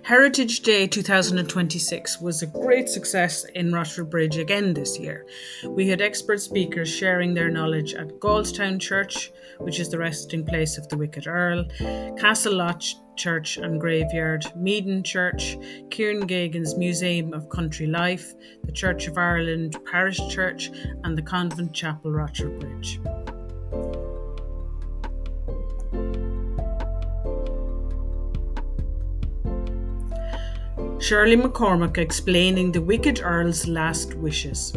Heritage Day 2026 was a great success in Rochfortbridge again this year. We had expert speakers sharing their knowledge at Gallstown Church, which is the resting place of the Wicked Earl, Castle Loch Church and Graveyard, Meaden Church, Kieran Gagan's Museum of Country Life, the Church of Ireland Parish Church and the Convent Chapel Rochfortbridge. Shirley McCormack explaining the Wicked Earl's last wishes.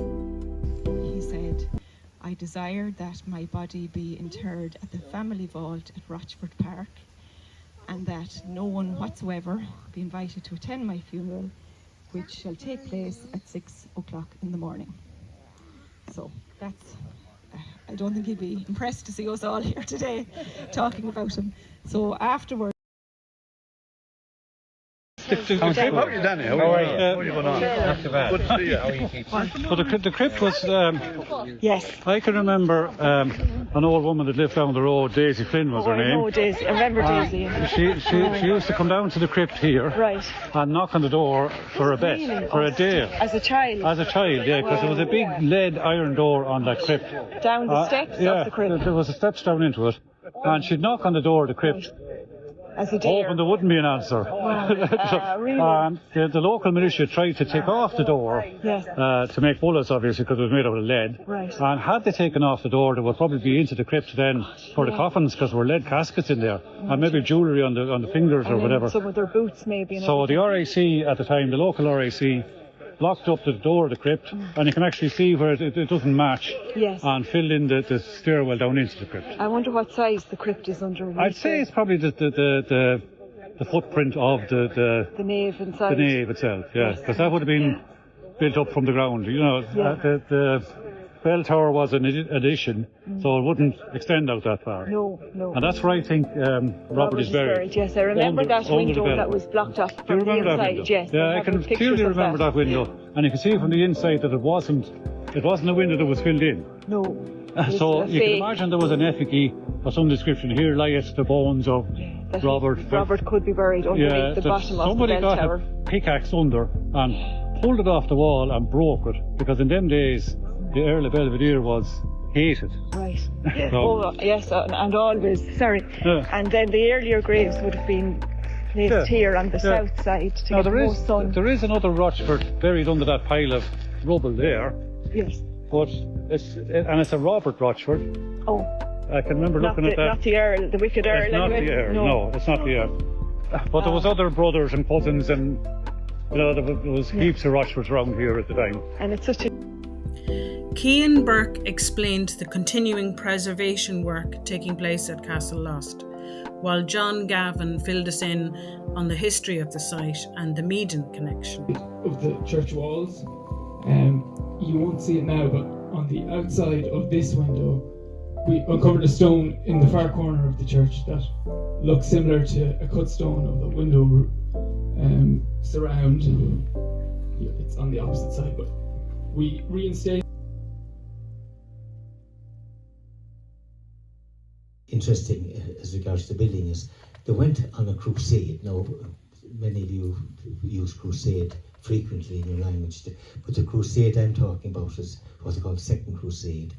He said, "I desire that my body be interred at the family vault at Rochfort Park, and that no one whatsoever be invited to attend my funeral, which shall take place at 6 o'clock in the morning." So that's, I don't think he'd be impressed to see us all here today talking about him. So afterwards, How are you, Danny? How are you going on? Not too bad. Good to see you. How are you keeping? Well, the crypt was, yes. I can remember an old woman that lived down the road, Daisy Flynn was her name. Oh, Daisy. I remember Daisy. She used to come down to the crypt here Right. and knock on the door for a bet, for a day. As a child. As a child, yeah, because there was a big lead iron door on that crypt. Down the steps of the crypt. There was a steps down into it. And she'd knock on the door of the crypt, As a dare. hoping there wouldn't be an answer. Really? And the local militia tried to take off the door Yes. to make bullets, obviously, because it was made out of lead. Right. And had they taken off the door, they would probably be into the crypt then for the coffins, because there were lead caskets in there, and maybe jewellery on the fingers or whatever. Some of their boots maybe. And So the RAC at the time, the local RAC, blocked up the door of the crypt, and you can actually see where it doesn't match, Yes. and filled in the stairwell down into the crypt. I wonder what size the crypt is underneath. I'd say it's probably the footprint of the the inside. nave itself, yeah, because that would have been built up from the ground. You know, the bell tower was an addition, so it wouldn't extend out that far. No. And that's where I think Robert is buried. Yes, I remember that under the window bell. that was blocked off Do you from the remember that inside. window? Yes. Yeah, I can clearly remember that window, and you can see from the inside that it wasn't a window that was filled in. No. So you can imagine there was an effigy of some description. Here lieth the bones of Robert. Robert could be buried underneath the bottom of the somebody bell got tower. a pickaxe under and pulled it off the wall and broke it, because in them days the Earl of Belvedere was hated. Right. So- Oh, yes, and always. Sorry. Yeah. And then the earlier graves would have been placed here on the south side to Now get more sun. there is another Rochford buried under that pile of rubble there, Yes. but it's a Robert Rochford. Oh, I can remember looking at that. not the Earl, the Wicked Earl. It's not anyway. the Earl. No, it's not the Earl. But there was other brothers and cousins, and there was heaps of Rochfords around here at the time. And it's such a... Cian Burke explained the continuing preservation work taking place at Castle Lost, while John Gavin filled us in on the history of the site and the Meaden connection. Of the church walls, you won't see it now, but on the outside of this window, we uncovered a stone in the far corner of the church that looks similar to a cut stone of the window surround. It's on the opposite side, but we reinstated. Interesting as regards to the building is they went on a crusade. Now, many of you use crusade frequently in your language, but the crusade I'm talking about is what they call the Second Crusade.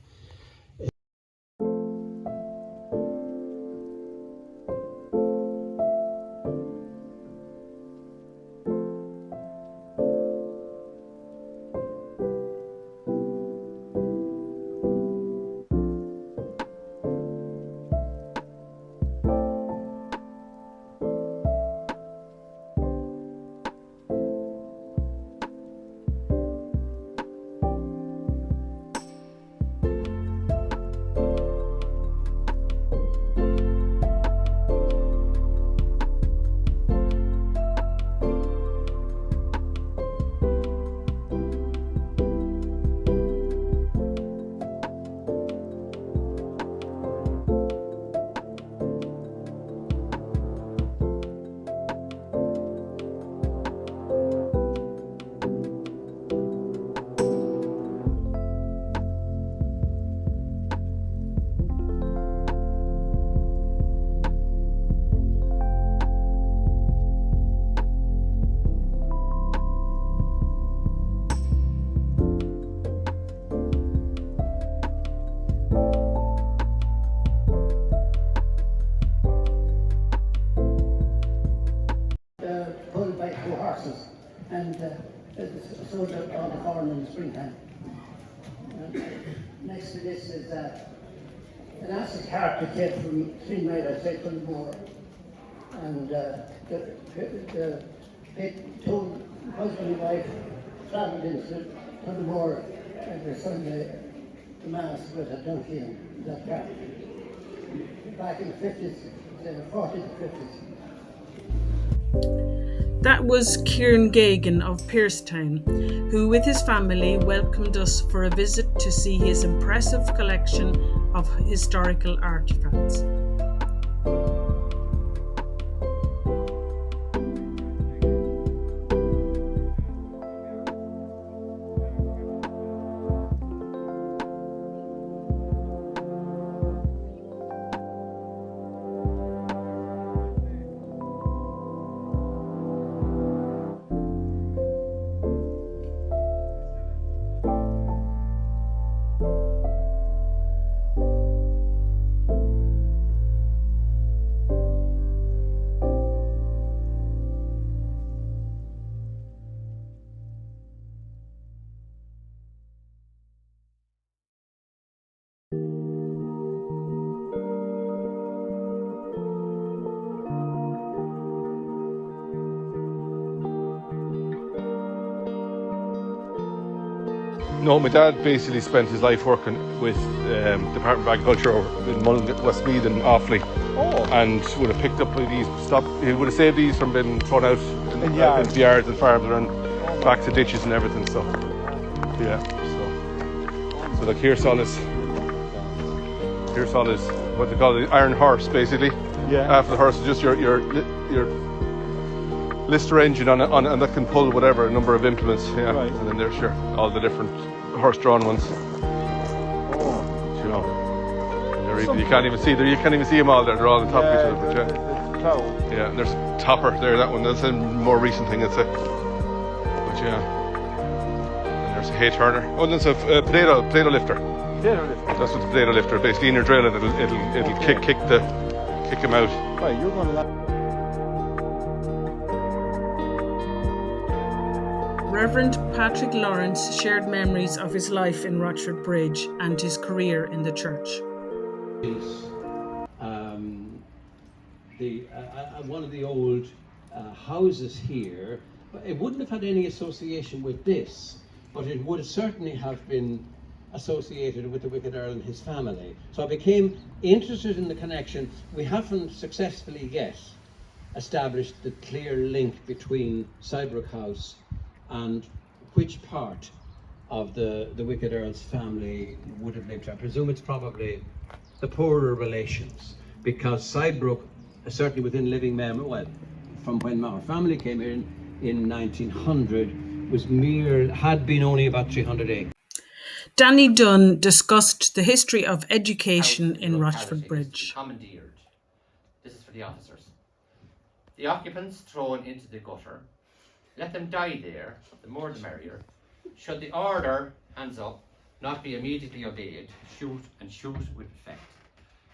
it's sold on the corner in the springtime. Next to this is an acid cart that came from 3 miles outside Tullamore. And the two husband and wife travelled into Tullamore every Sunday to Mass with a donkey in that cart. Back in the 50s, the 40s and 50s. That was Kieran Gagan of Pearstown, who with his family welcomed us for a visit to see his impressive collection of historical artefacts. No, my dad basically spent his life working with Department of Agriculture in Mullingar, Westmeath and Offaly. Oh. And would have picked up these, he would have saved these from being thrown out in yards. the yards and farms and back to ditches and everything. So, yeah. So like here's all his, what they call it, iron horse basically. Yeah. After the horse is just your lister engine on and that can pull whatever, a number of implements. Yeah. Right. And then there's all the different horse-drawn ones. Oh. You know, you can't even see them all there. They're all on top of each other. The plough. Yeah, and there's a topper there. That one. That's a more recent thing. I'd say. But yeah, and there's a hay turner. Oh, and there's a potato lifter. Potato lifter. That's what the potato lifter. Basically, in your drill, it'll Okay. kick them out. Right, you're going to. Reverend Patrick Lawrence shared memories of his life in Rochfortbridge and his career in the church. One of the old houses here, it wouldn't have had any association with this, but it would certainly have been associated with the Wicked Earl and his family. So I became interested in the connection. We haven't successfully yet established the clear link between Sidebrook House and which part of the Wicked Earl's family would have lived here. I presume it's probably the poorer relations, because Sidebrook, certainly within living memory, well, from when our family came here in 1900, had been only about 300 acres. Danny Dunn discussed the history of education in Rochfortbridge. Commandeered. This is for the officers. The occupants thrown into the gutter. Let them die there, the more the merrier. Should the order, hands up, not be immediately obeyed, shoot and shoot with effect.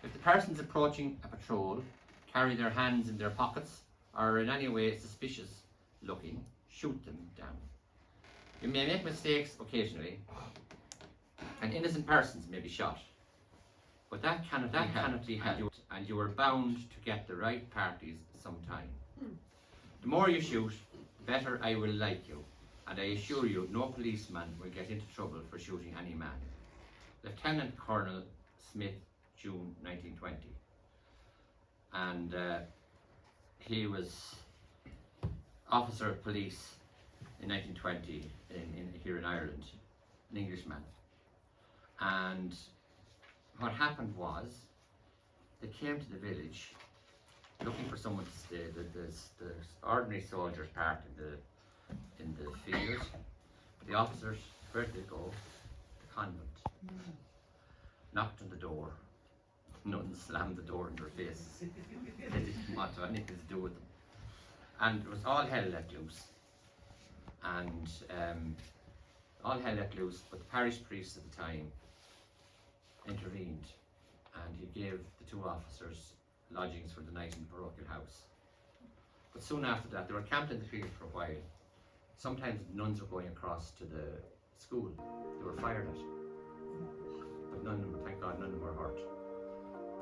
If the persons approaching a patrol carry their hands in their pockets or are in any way suspicious looking, shoot them down. You may make mistakes occasionally, and innocent persons may be shot, but that cannot be helped, and you are bound to get the right parties sometime. The more you shoot, the better I will like you, and I assure you no policeman will get into trouble for shooting any man. Lieutenant Colonel Smith, June 1920. And he was officer of police in 1920 here in Ireland, an Englishman. And what happened was, they came to the village looking for someone to stay. The ordinary soldiers parked in the field. The officers, where did they go? The convent. Knocked on the door. Nothing, slammed the door in their faces. They didn't want to have anything to do with them. And it was all hell let loose. And all hell let loose, but the parish priest at the time intervened, and he gave the two officers lodgings for the night in the parochial house. But soon after that, they were camped in the field for a while, Sometimes nuns were going across to the school. They were fired at. But none of them, thank God, none of them were hurt.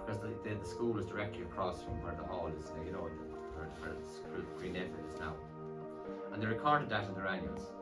Because the school was directly across from where the hall is, you know, where Green Ever is now. And they recorded that in their annuals.